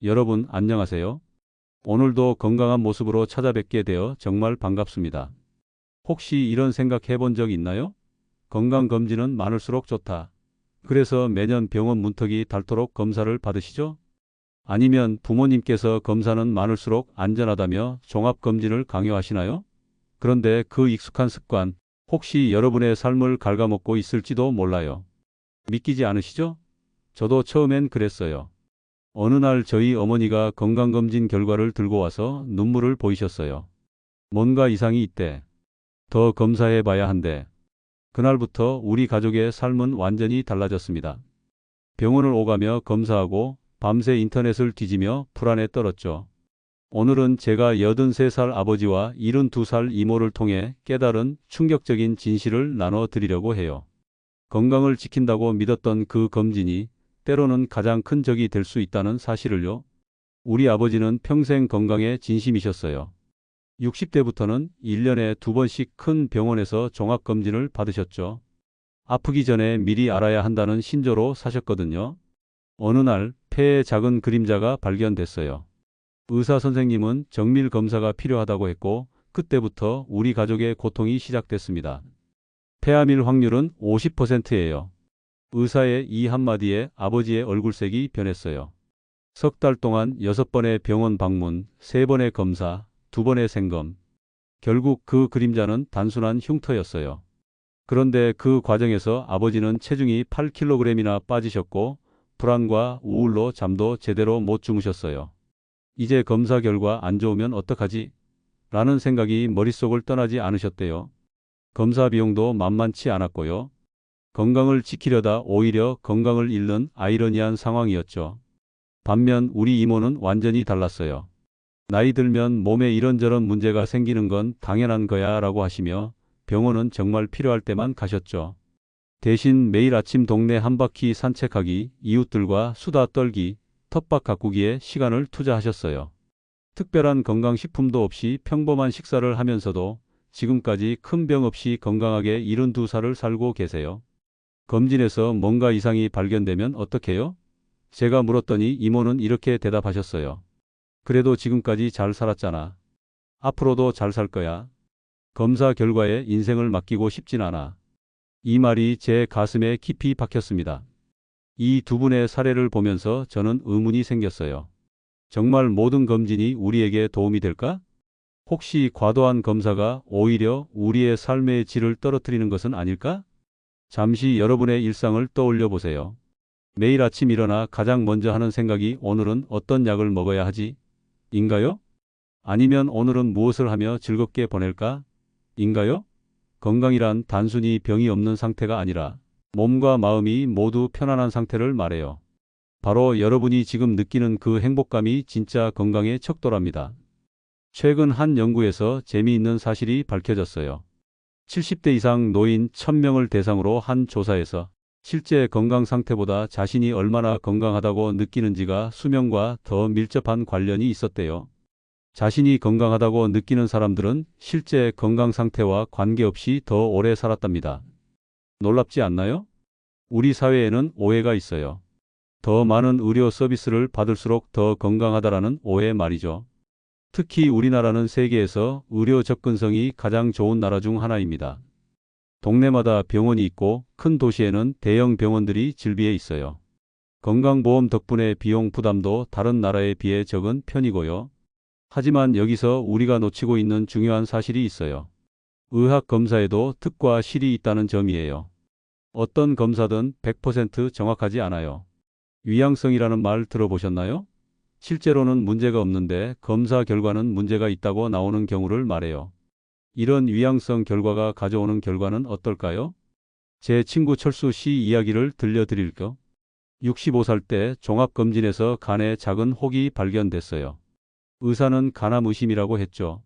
여러분 안녕하세요. 오늘도 건강한 모습으로 찾아뵙게 되어 정말 반갑습니다. 혹시 이런 생각 해본 적 있나요? 건강검진은 많을수록 좋다. 그래서 매년 병원 문턱이 닳도록 검사를 받으시죠? 아니면 부모님께서 검사는 많을수록 안전하다며 종합검진을 강요하시나요? 그런데 그 익숙한 습관, 혹시 여러분의 삶을 갉아먹고 있을지도 몰라요. 믿기지 않으시죠? 저도 처음엔 그랬어요. 어느 날 저희 어머니가 건강검진 결과를 들고 와서 눈물을 보이셨어요. 뭔가 이상이 있대. 더 검사해 봐야 한대. 그날부터 우리 가족의 삶은 완전히 달라졌습니다. 병원을 오가며 검사하고 밤새 인터넷을 뒤지며 불안에 떨었죠. 오늘은 제가 83살 아버지와 72살 이모를 통해 깨달은 충격적인 진실을 나눠 드리려고 해요. 건강을 지킨다고 믿었던 그 검진이 때로는 가장 큰 적이 될 수 있다는 사실을요. 우리 아버지는 평생 건강에 진심이셨어요. 60대부터는 1년에 2번씩 큰 병원에서 종합검진을 받으셨죠. 아프기 전에 미리 알아야 한다는 신조로 사셨거든요. 어느 날 폐에 작은 그림자가 발견됐어요. 의사 선생님은 정밀 검사가 필요하다고 했고 그때부터 우리 가족의 고통이 시작됐습니다. 폐암일 확률은 50%예요. 의사의 이 한마디에 아버지의 얼굴색이 변했어요. 석 달 동안 6번의 병원 방문, 3번의 검사, 2번의 생검. 결국 그 그림자는 단순한 흉터였어요. 그런데 그 과정에서 아버지는 체중이 8kg이나 빠지셨고 불안과 우울로 잠도 제대로 못 주무셨어요. 이제 검사 결과 안 좋으면 어떡하지? 라는 생각이 머릿속을 떠나지 않으셨대요. 검사 비용도 만만치 않았고요. 건강을 지키려다 오히려 건강을 잃는 아이러니한 상황이었죠. 반면 우리 이모는 완전히 달랐어요. 나이 들면 몸에 이런저런 문제가 생기는 건 당연한 거야 라고 하시며 병원은 정말 필요할 때만 가셨죠. 대신 매일 아침 동네 한 바퀴 산책하기, 이웃들과 수다 떨기, 텃밭 가꾸기에 시간을 투자하셨어요. 특별한 건강식품도 없이 평범한 식사를 하면서도 지금까지 큰 병 없이 건강하게 72살을 살고 계세요. 검진에서 뭔가 이상이 발견되면 어떡해요? 제가 물었더니 이모는 이렇게 대답하셨어요. 그래도 지금까지 잘 살았잖아. 앞으로도 잘 살 거야. 검사 결과에 인생을 맡기고 싶진 않아. 이 말이 제 가슴에 깊이 박혔습니다. 이 두 분의 사례를 보면서 저는 의문이 생겼어요. 정말 모든 검진이 우리에게 도움이 될까? 혹시 과도한 검사가 오히려 우리의 삶의 질을 떨어뜨리는 것은 아닐까? 잠시 여러분의 일상을 떠올려 보세요. 매일 아침 일어나 가장 먼저 하는 생각이 오늘은 어떤 약을 먹어야 하지? 인가요? 아니면 오늘은 무엇을 하며 즐겁게 보낼까? 인가요? 건강이란 단순히 병이 없는 상태가 아니라 몸과 마음이 모두 편안한 상태를 말해요. 바로 여러분이 지금 느끼는 그 행복감이 진짜 건강의 척도랍니다. 최근 한 연구에서 재미있는 사실이 밝혀졌어요. 70대 이상 노인 1000명을 대상으로 한 조사에서 실제 건강 상태보다 자신이 얼마나 건강하다고 느끼는지가 수명과 더 밀접한 관련이 있었대요. 자신이 건강하다고 느끼는 사람들은 실제 건강 상태와 관계없이 더 오래 살았답니다. 놀랍지 않나요? 우리 사회에는 오해가 있어요. 더 많은 의료 서비스를 받을수록 더 건강하다라는 오해 말이죠. 특히 우리나라는 세계에서 의료 접근성이 가장 좋은 나라 중 하나입니다. 동네마다 병원이 있고 큰 도시에는 대형 병원들이 즐비해 있어요. 건강보험 덕분에 비용 부담도 다른 나라에 비해 적은 편이고요. 하지만 여기서 우리가 놓치고 있는 중요한 사실이 있어요. 의학 검사에도 득과 실이 있다는 점이에요. 어떤 검사든 100% 정확하지 않아요. 위양성이라는 말 들어보셨나요? 실제로는 문제가 없는데 검사 결과는 문제가 있다고 나오는 경우를 말해요. 이런 위양성 결과가 가져오는 결과는 어떨까요? 제 친구 철수 씨 이야기를 들려드릴게요. 65살 때 종합검진에서 간에 작은 혹이 발견됐어요. 의사는 간암 의심이라고 했죠.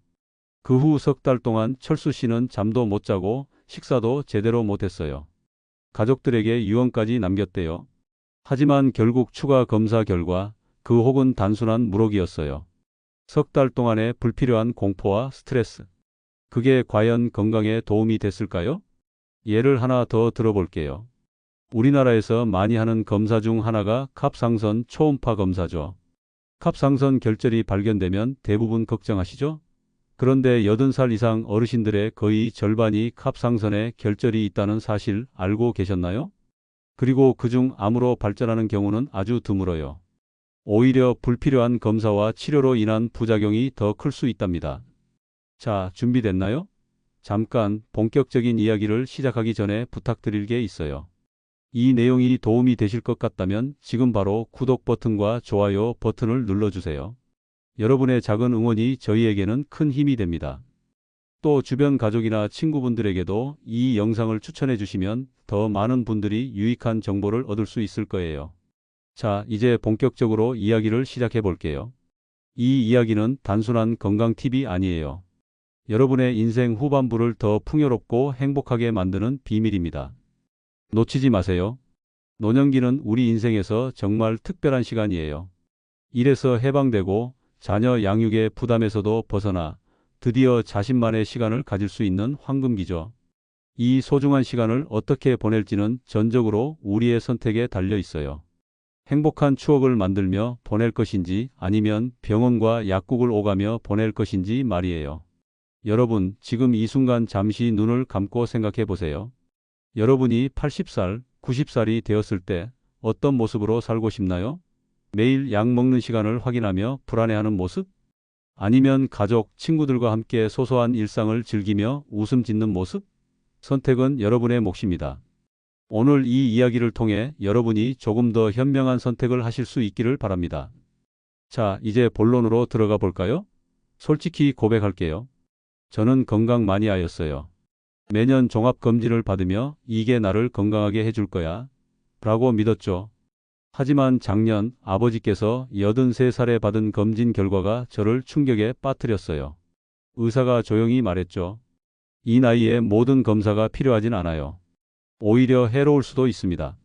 그 후 석 달 동안 철수 씨는 잠도 못 자고 식사도 제대로 못했어요. 가족들에게 유언까지 남겼대요. 하지만 결국 추가 검사 결과 그 혹은 단순한 물혹이었어요. 석 달 동안의 불필요한 공포와 스트레스. 그게 과연 건강에 도움이 됐을까요? 예를 하나 더 들어볼게요. 우리나라에서 많이 하는 검사 중 하나가 갑상선 초음파 검사죠. 갑상선 결절이 발견되면 대부분 걱정하시죠? 그런데 80살 이상 어르신들의 거의 절반이 갑상선에 결절이 있다는 사실 알고 계셨나요? 그리고 그중 암으로 발전하는 경우는 아주 드물어요. 오히려 불필요한 검사와 치료로 인한 부작용이 더 클 수 있답니다. 자, 준비됐나요? 잠깐 본격적인 이야기를 시작하기 전에 부탁드릴 게 있어요. 이 내용이 도움이 되실 것 같다면 지금 바로 구독 버튼과 좋아요 버튼을 눌러주세요. 여러분의 작은 응원이 저희에게는 큰 힘이 됩니다. 또 주변 가족이나 친구분들에게도 이 영상을 추천해 주시면 더 많은 분들이 유익한 정보를 얻을 수 있을 거예요. 자, 이제 본격적으로 이야기를 시작해 볼게요. 이 이야기는 단순한 건강 팁이 아니에요. 여러분의 인생 후반부를 더 풍요롭고 행복하게 만드는 비밀입니다. 놓치지 마세요. 노년기는 우리 인생에서 정말 특별한 시간이에요. 일에서 해방되고 자녀 양육의 부담에서도 벗어나 드디어 자신만의 시간을 가질 수 있는 황금기죠. 이 소중한 시간을 어떻게 보낼지는 전적으로 우리의 선택에 달려 있어요. 행복한 추억을 만들며 보낼 것인지 아니면 병원과 약국을 오가며 보낼 것인지 말이에요. 여러분, 지금 이 순간 잠시 눈을 감고 생각해 보세요. 여러분이 80살, 90살이 되었을 때 어떤 모습으로 살고 싶나요? 매일 약 먹는 시간을 확인하며 불안해하는 모습? 아니면 가족, 친구들과 함께 소소한 일상을 즐기며 웃음 짓는 모습? 선택은 여러분의 몫입니다. 오늘 이 이야기를 통해 여러분이 조금 더 현명한 선택을 하실 수 있기를 바랍니다. 자, 이제 본론으로 들어가 볼까요? 솔직히 고백할게요. 저는 건강 마니아였어요. 매년 종합검진을 받으며 이게 나를 건강하게 해줄 거야 라고 믿었죠. 하지만 작년 아버지께서 83살에 받은 검진 결과가 저를 충격에 빠뜨렸어요. 의사가 조용히 말했죠. 이 나이에 모든 검사가 필요하진 않아요. 오히려 해로울 수도 있습니다.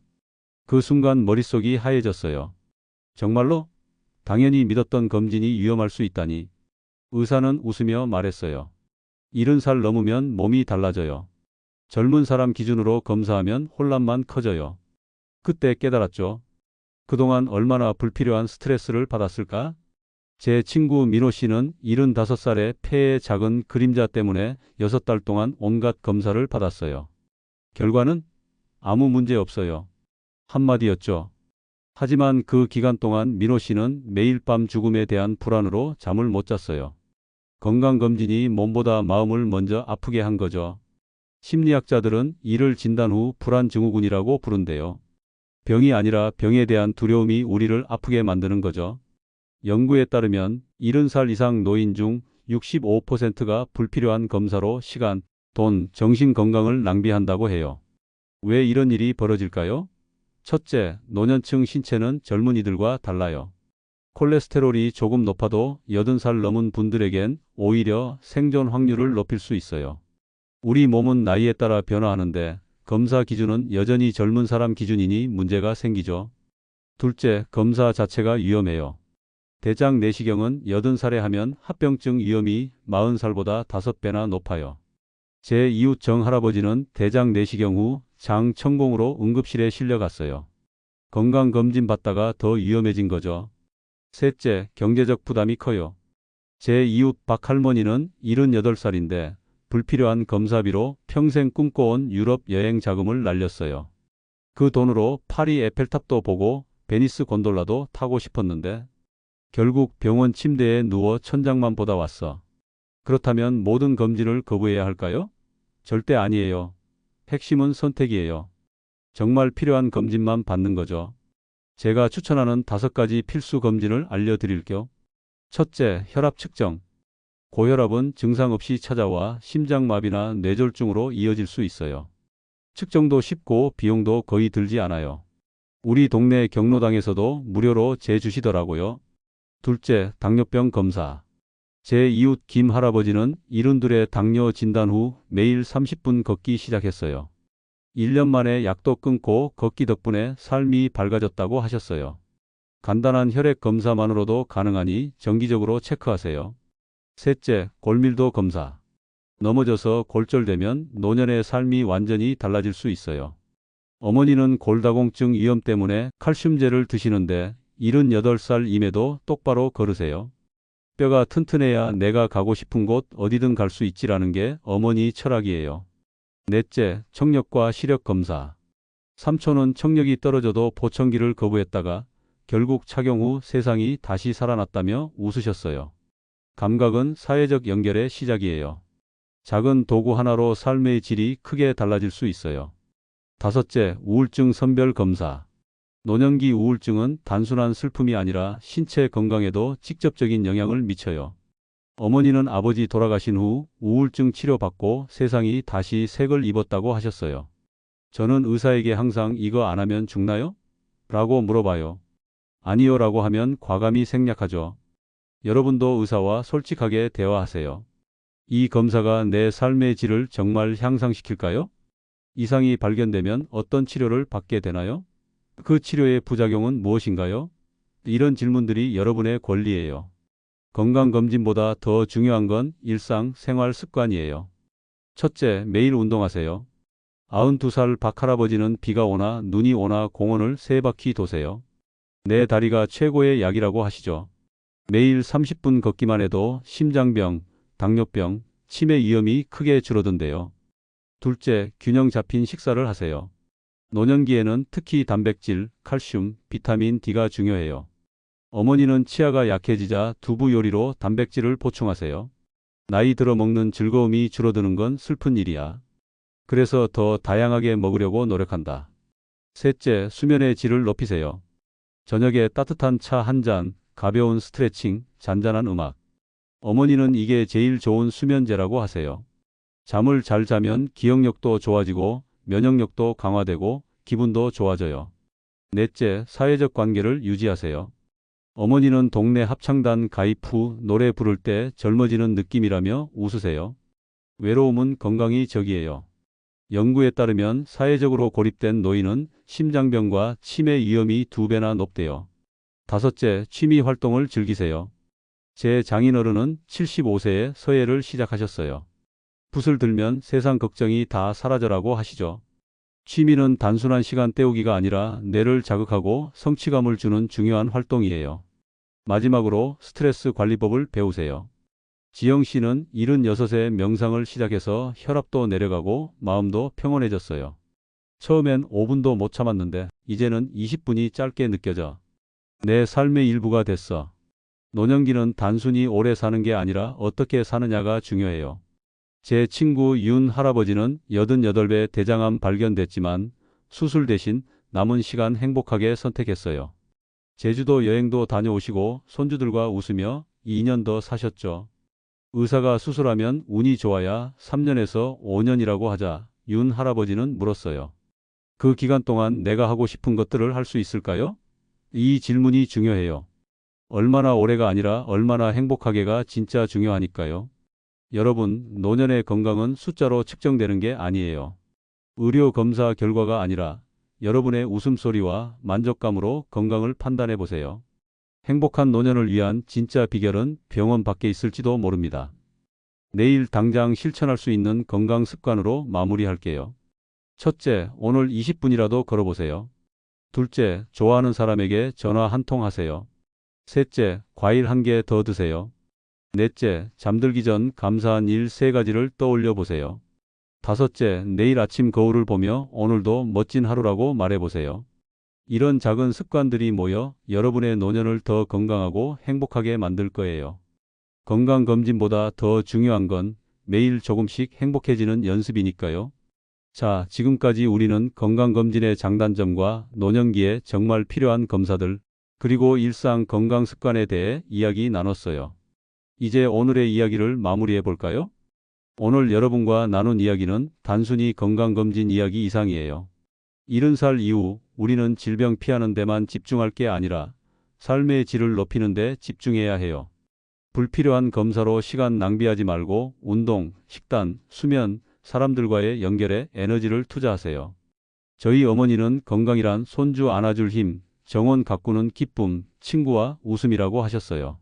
그 순간 머릿속이 하얘졌어요. 정말로? 당연히 믿었던 검진이 위험할 수 있다니. 의사는 웃으며 말했어요. 70살 넘으면 몸이 달라져요. 젊은 사람 기준으로 검사하면 혼란만 커져요. 그때 깨달았죠. 그동안 얼마나 불필요한 스트레스를 받았을까? 제 친구 민호 씨는 75살에 폐의 작은 그림자 때문에 6달 동안 온갖 검사를 받았어요. 결과는 아무 문제 없어요. 한마디였죠. 하지만 그 기간 동안 민호 씨는 매일 밤 죽음에 대한 불안으로 잠을 못 잤어요. 건강검진이 몸보다 마음을 먼저 아프게 한 거죠. 심리학자들은 이를 진단 후 불안증후군이라고 부른대요. 병이 아니라 병에 대한 두려움이 우리를 아프게 만드는 거죠. 연구에 따르면 70살 이상 노인 중 65%가 불필요한 검사로 시간, 돈, 정신 건강을 낭비한다고 해요. 왜 이런 일이 벌어질까요? 첫째, 노년층 신체는 젊은이들과 달라요. 콜레스테롤이 조금 높아도 80살 넘은 분들에겐 오히려 생존 확률을 높일 수 있어요. 우리 몸은 나이에 따라 변화하는데 검사 기준은 여전히 젊은 사람 기준이니 문제가 생기죠. 둘째, 검사 자체가 위험해요. 대장 내시경은 80살에 하면 합병증 위험이 40살보다 5배나 높아요. 제 이웃 정 할아버지는 대장 내시경 후 장 천공으로 응급실에 실려갔어요. 건강검진 받다가 더 위험해진 거죠. 셋째, 경제적 부담이 커요. 제 이웃 박 할머니는 78살인데 불필요한 검사비로 평생 꿈꿔온 유럽 여행 자금을 날렸어요. 그 돈으로 파리 에펠탑도 보고 베니스 곤돌라도 타고 싶었는데 결국 병원 침대에 누워 천장만 보다 왔어. 그렇다면 모든 검진을 거부해야 할까요? 절대 아니에요. 핵심은 선택이에요. 정말 필요한 검진만 받는 거죠. 제가 추천하는 5가지 필수 검진을 알려드릴게요. 첫째, 혈압 측정. 고혈압은 증상 없이 찾아와 심장마비나 뇌졸중으로 이어질 수 있어요. 측정도 쉽고 비용도 거의 들지 않아요. 우리 동네 경로당에서도 무료로 재주시더라고요. 둘째, 당뇨병 검사. 제 이웃 김 할아버지는 72의 당뇨 진단 후 매일 30분 걷기 시작했어요. 1년 만에 약도 끊고 걷기 덕분에 삶이 밝아졌다고 하셨어요. 간단한 혈액 검사만으로도 가능하니 정기적으로 체크하세요. 셋째, 골밀도 검사. 넘어져서 골절되면 노년의 삶이 완전히 달라질 수 있어요. 어머니는 골다공증 위험 때문에 칼슘제를 드시는데 78살임에도 똑바로 걸으세요. 뼈가 튼튼해야 내가 가고 싶은 곳 어디든 갈 수 있지라는 게 어머니 철학이에요. 넷째, 청력과 시력 검사. 삼촌은 청력이 떨어져도 보청기를 거부했다가 결국 착용 후 세상이 다시 살아났다며 웃으셨어요. 감각은 사회적 연결의 시작이에요. 작은 도구 하나로 삶의 질이 크게 달라질 수 있어요. 다섯째, 우울증 선별 검사. 노년기 우울증은 단순한 슬픔이 아니라 신체 건강에도 직접적인 영향을 미쳐요. 어머니는 아버지 돌아가신 후 우울증 치료받고 세상이 다시 색을 입었다고 하셨어요. 저는 의사에게 항상 이거 안 하면 죽나요? 라고 물어봐요. 아니요 라고 하면 과감히 생략하죠. 여러분도 의사와 솔직하게 대화하세요. 이 검사가 내 삶의 질을 정말 향상시킬까요? 이상이 발견되면 어떤 치료를 받게 되나요? 그 치료의 부작용은 무엇인가요? 이런 질문들이 여러분의 권리예요. 건강검진보다 더 중요한 건 일상 생활 습관이에요. 첫째, 매일 운동하세요. 92살 박할아버지는 비가 오나 눈이 오나 공원을 3바퀴 도세요. 내 다리가 최고의 약이라고 하시죠. 매일 30분 걷기만 해도 심장병, 당뇨병, 치매 위험이 크게 줄어든대요. 둘째, 균형 잡힌 식사를 하세요. 노년기에는 특히 단백질, 칼슘, 비타민 D가 중요해요. 어머니는 치아가 약해지자 두부 요리로 단백질을 보충하세요. 나이 들어 먹는 즐거움이 줄어드는 건 슬픈 일이야. 그래서 더 다양하게 먹으려고 노력한다. 셋째, 수면의 질을 높이세요. 저녁에 따뜻한 차 한 잔, 가벼운 스트레칭, 잔잔한 음악. 어머니는 이게 제일 좋은 수면제라고 하세요. 잠을 잘 자면 기억력도 좋아지고 면역력도 강화되고 기분도 좋아져요. 넷째, 사회적 관계를 유지하세요. 어머니는 동네 합창단 가입 후 노래 부를 때 젊어지는 느낌이라며 웃으세요. 외로움은 건강의 적이에요. 연구에 따르면 사회적으로 고립된 노인은 심장병과 치매 위험이 2배나 높대요. 다섯째, 취미 활동을 즐기세요. 제 장인어른은 75세에 서예를 시작하셨어요. 붓을 들면 세상 걱정이 다 사라져라고 하시죠. 취미는 단순한 시간 때우기가 아니라 뇌를 자극하고 성취감을 주는 중요한 활동이에요. 마지막으로 스트레스 관리법을 배우세요. 지영 씨는 76세 명상을 시작해서 혈압도 내려가고 마음도 평온해졌어요. 처음엔 5분도 못 참았는데 이제는 20분이 짧게 느껴져. 내 삶의 일부가 됐어. 노년기는 단순히 오래 사는 게 아니라 어떻게 사느냐가 중요해요. 제 친구 윤 할아버지는 88배 대장암 발견됐지만 수술 대신 남은 시간 행복하게 선택했어요. 제주도 여행도 다녀오시고 손주들과 웃으며 2년 더 사셨죠. 의사가 수술하면 운이 좋아야 3년에서 5년이라고 하자 윤 할아버지는 물었어요. 그 기간 동안 내가 하고 싶은 것들을 할 수 있을까요? 이 질문이 중요해요. 얼마나 오래가 아니라 얼마나 행복하게가 진짜 중요하니까요. 여러분, 노년의 건강은 숫자로 측정되는 게 아니에요. 의료 검사 결과가 아니라 여러분의 웃음소리와 만족감으로 건강을 판단해 보세요. 행복한 노년을 위한 진짜 비결은 병원 밖에 있을지도 모릅니다. 내일 당장 실천할 수 있는 건강 습관으로 마무리할게요. 첫째, 오늘 20분이라도 걸어보세요. 둘째, 좋아하는 사람에게 전화 한 통 하세요. 셋째, 과일 한 개 더 드세요. 넷째, 잠들기 전 감사한 일 3가지를 떠올려 보세요. 다섯째, 내일 아침 거울을 보며 오늘도 멋진 하루라고 말해보세요. 이런 작은 습관들이 모여 여러분의 노년을 더 건강하고 행복하게 만들 거예요. 건강검진보다 더 중요한 건 매일 조금씩 행복해지는 연습이니까요. 자, 지금까지 우리는 건강검진의 장단점과 노년기에 정말 필요한 검사들, 그리고 일상 건강 습관에 대해 이야기 나눴어요. 이제 오늘의 이야기를 마무리해 볼까요? 오늘 여러분과 나눈 이야기는 단순히 건강검진 이야기 이상이에요. 70살 이후 우리는 질병 피하는 데만 집중할 게 아니라 삶의 질을 높이는 데 집중해야 해요. 불필요한 검사로 시간 낭비하지 말고 운동, 식단, 수면, 사람들과의 연결에 에너지를 투자하세요. 저희 어머니는 건강이란 손주 안아줄 힘, 정원 가꾸는 기쁨, 친구와 웃음이라고 하셨어요.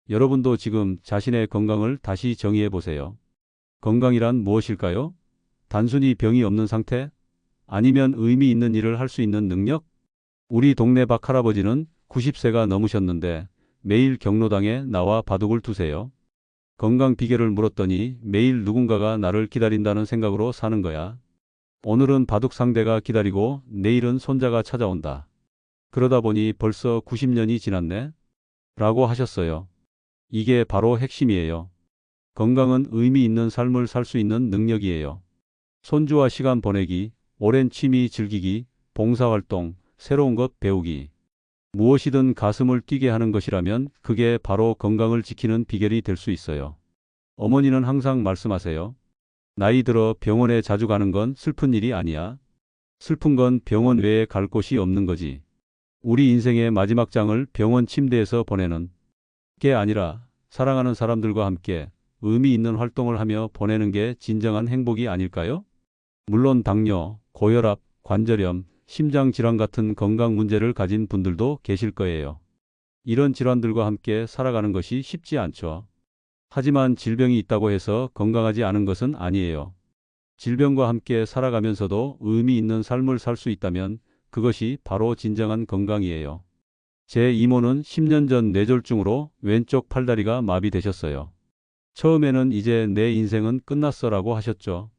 여러분도 지금 자신의 건강을 다시 정의해 보세요. 건강이란 무엇일까요? 단순히 병이 없는 상태? 아니면 의미 있는 일을 할 수 있는 능력? 우리 동네 박할아버지는 90세가 넘으셨는데 매일 경로당에 나와 바둑을 두세요. 건강 비결을 물었더니 매일 누군가가 나를 기다린다는 생각으로 사는 거야. 오늘은 바둑 상대가 기다리고 내일은 손자가 찾아온다. 그러다 보니 벌써 90년이 지났네? 라고 하셨어요. 이게 바로 핵심이에요. 건강은 의미 있는 삶을 살 수 있는 능력이에요. 손주와 시간 보내기, 오랜 취미 즐기기, 봉사활동, 새로운 것 배우기. 무엇이든 가슴을 뛰게 하는 것이라면 그게 바로 건강을 지키는 비결이 될 수 있어요. 어머니는 항상 말씀하세요. 나이 들어 병원에 자주 가는 건 슬픈 일이 아니야. 슬픈 건 병원 외에 갈 곳이 없는 거지. 우리 인생의 마지막 장을 병원 침대에서 보내는 게 아니라 사랑하는 사람들과 함께 의미 있는 활동을 하며 보내는 게 진정한 행복이 아닐까요? 물론 당뇨, 고혈압, 관절염, 심장질환 같은 건강 문제를 가진 분들도 계실 거예요. 이런 질환들과 함께 살아가는 것이 쉽지 않죠. 하지만 질병이 있다고 해서 건강하지 않은 것은 아니에요. 질병과 함께 살아가면서도 의미 있는 삶을 살 수 있다면 그것이 바로 진정한 건강이에요. 제 이모는 10년 전 뇌졸중으로 왼쪽 팔다리가 마비되셨어요. 처음에는 이제 내 인생은 끝났어라고 하셨죠.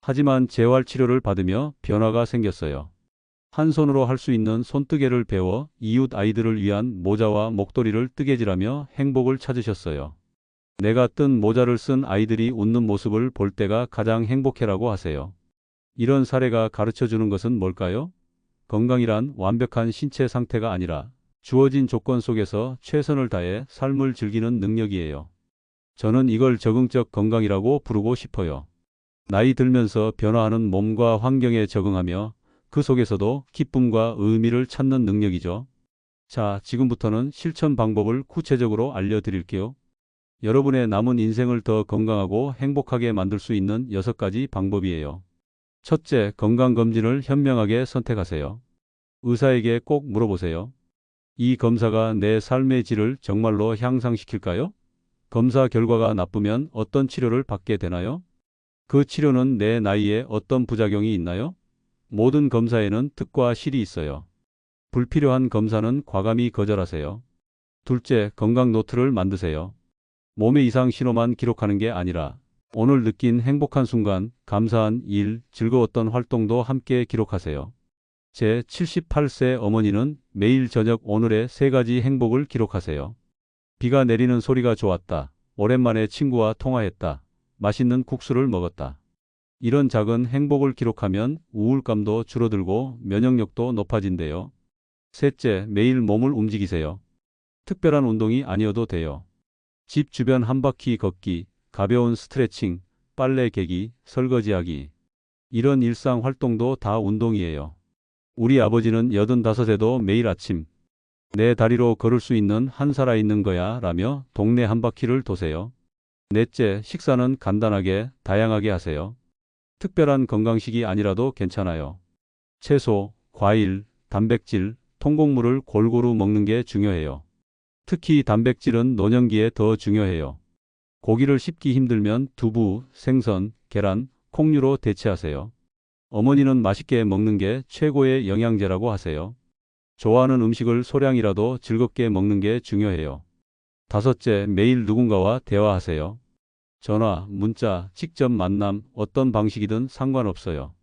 하지만 재활치료를 받으며 변화가 생겼어요. 한 손으로 할 수 있는 손뜨개를 배워 이웃 아이들을 위한 모자와 목도리를 뜨개질하며 행복을 찾으셨어요. 내가 뜬 모자를 쓴 아이들이 웃는 모습을 볼 때가 가장 행복해라고 하세요. 이런 사례가 가르쳐주는 것은 뭘까요? 건강이란 완벽한 신체 상태가 아니라 주어진 조건 속에서 최선을 다해 삶을 즐기는 능력이에요. 저는 이걸 적응적 건강이라고 부르고 싶어요. 나이 들면서 변화하는 몸과 환경에 적응하며 그 속에서도 기쁨과 의미를 찾는 능력이죠. 자, 지금부터는 실천 방법을 구체적으로 알려드릴게요. 여러분의 남은 인생을 더 건강하고 행복하게 만들 수 있는 6가지 방법이에요. 첫째, 건강검진을 현명하게 선택하세요. 의사에게 꼭 물어보세요. 이 검사가 내 삶의 질을 정말로 향상시킬까요? 검사 결과가 나쁘면 어떤 치료를 받게 되나요? 그 치료는 내 나이에 어떤 부작용이 있나요? 모든 검사에는 득과 실이 있어요. 불필요한 검사는 과감히 거절하세요. 둘째, 건강 노트를 만드세요. 몸의 이상 신호만 기록하는 게 아니라 오늘 느낀 행복한 순간, 감사한 일, 즐거웠던 활동도 함께 기록하세요. 제 78세 어머니는 매일 저녁 오늘의 3가지 행복을 기록하세요. 비가 내리는 소리가 좋았다. 오랜만에 친구와 통화했다. 맛있는 국수를 먹었다. 이런 작은 행복을 기록하면 우울감도 줄어들고 면역력도 높아진대요. 셋째, 매일 몸을 움직이세요. 특별한 운동이 아니어도 돼요. 집 주변 한 바퀴 걷기, 가벼운 스트레칭, 빨래 개기, 설거지하기. 이런 일상 활동도 다 운동이에요. 우리 아버지는 85에도 매일 아침 내 다리로 걸을 수 있는 한 살아있는 거야 라며 동네 한 바퀴를 도세요. 넷째, 식사는 간단하게 다양하게 하세요. 특별한 건강식이 아니라도 괜찮아요. 채소, 과일, 단백질, 통곡물을 골고루 먹는 게 중요해요. 특히 단백질은 노년기에 더 중요해요. 고기를 씹기 힘들면 두부, 생선, 계란, 콩류로 대체하세요. 어머니는 맛있게 먹는 게 최고의 영양제라고 하세요. 좋아하는 음식을 소량이라도 즐겁게 먹는 게 중요해요. 다섯째, 매일 누군가와 대화하세요. 전화, 문자, 직접 만남, 어떤 방식이든 상관없어요.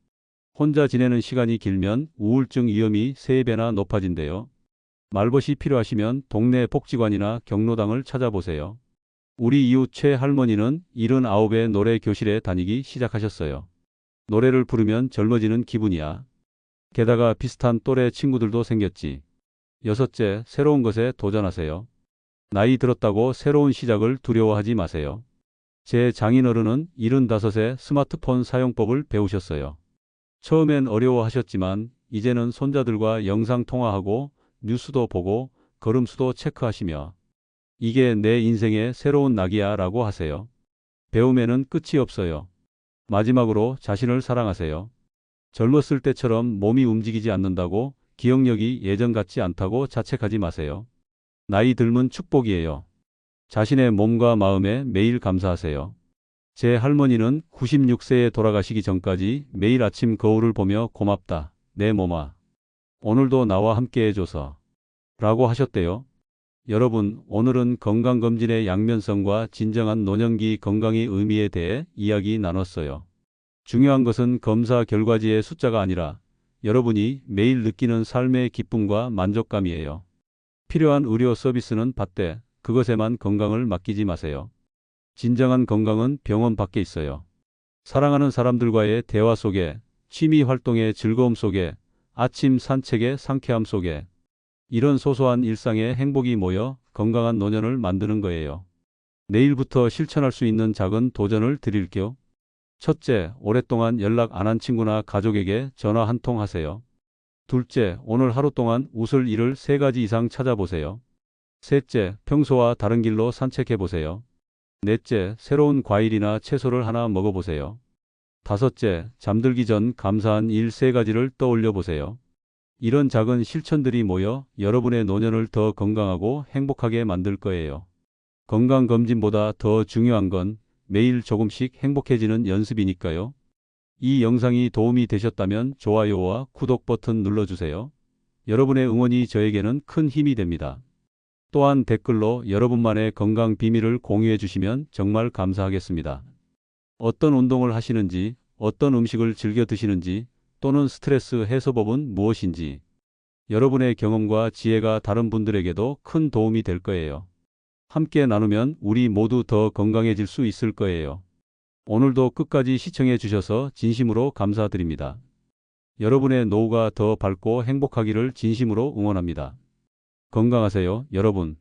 혼자 지내는 시간이 길면 우울증 위험이 3배나 높아진대요. 말벗이 필요하시면 동네 복지관이나 경로당을 찾아보세요. 우리 이웃 최 할머니는 79에 노래 교실에 다니기 시작하셨어요. 노래를 부르면 젊어지는 기분이야. 게다가 비슷한 또래 친구들도 생겼지. 여섯째, 새로운 것에 도전하세요. 나이 들었다고 새로운 시작을 두려워하지 마세요. 제 장인어른은 75에 스마트폰 사용법을 배우셨어요. 처음엔 어려워하셨지만 이제는 손자들과 영상통화하고 뉴스도 보고 걸음수도 체크하시며 이게 내 인생의 새로운 낙이야 라고 하세요. 배움에는 끝이 없어요. 마지막으로 자신을 사랑하세요. 젊었을 때처럼 몸이 움직이지 않는다고 기억력이 예전 같지 않다고 자책하지 마세요. 나이 들면 축복이에요. 자신의 몸과 마음에 매일 감사하세요. 제 할머니는 96세에 돌아가시기 전까지 매일 아침 거울을 보며 고맙다. 내 몸아. 오늘도 나와 함께 해줘서. 라고 하셨대요. 여러분, 오늘은 건강검진의 양면성과 진정한 노년기 건강의 의미에 대해 이야기 나눴어요. 중요한 것은 검사 결과지의 숫자가 아니라 여러분이 매일 느끼는 삶의 기쁨과 만족감이에요. 필요한 의료 서비스는 받되 그것에만 건강을 맡기지 마세요. 진정한 건강은 병원 밖에 있어요. 사랑하는 사람들과의 대화 속에, 취미 활동의 즐거움 속에, 아침 산책의 상쾌함 속에, 이런 소소한 일상의 행복이 모여 건강한 노년을 만드는 거예요. 내일부터 실천할 수 있는 작은 도전을 드릴게요. 첫째, 오랫동안 연락 안 한 친구나 가족에게 전화 한 통 하세요. 둘째, 오늘 하루 동안 웃을 일을 3가지 이상 찾아보세요. 셋째, 평소와 다른 길로 산책해 보세요. 넷째, 새로운 과일이나 채소를 하나 먹어보세요. 다섯째, 잠들기 전 감사한 일 3가지를 떠올려 보세요. 이런 작은 실천들이 모여 여러분의 노년을 더 건강하고 행복하게 만들 거예요. 건강검진보다 더 중요한 건 매일 조금씩 행복해지는 연습이니까요. 이 영상이 도움이 되셨다면 좋아요와 구독 버튼 눌러주세요. 여러분의 응원이 저에게는 큰 힘이 됩니다. 또한 댓글로 여러분만의 건강 비밀을 공유해 주시면 정말 감사하겠습니다. 어떤 운동을 하시는지, 어떤 음식을 즐겨 드시는지, 또는 스트레스 해소법은 무엇인지, 여러분의 경험과 지혜가 다른 분들에게도 큰 도움이 될 거예요. 함께 나누면 우리 모두 더 건강해질 수 있을 거예요. 오늘도 끝까지 시청해 주셔서 진심으로 감사드립니다. 여러분의 노후가 더 밝고 행복하기를 진심으로 응원합니다. 건강하세요, 여러분.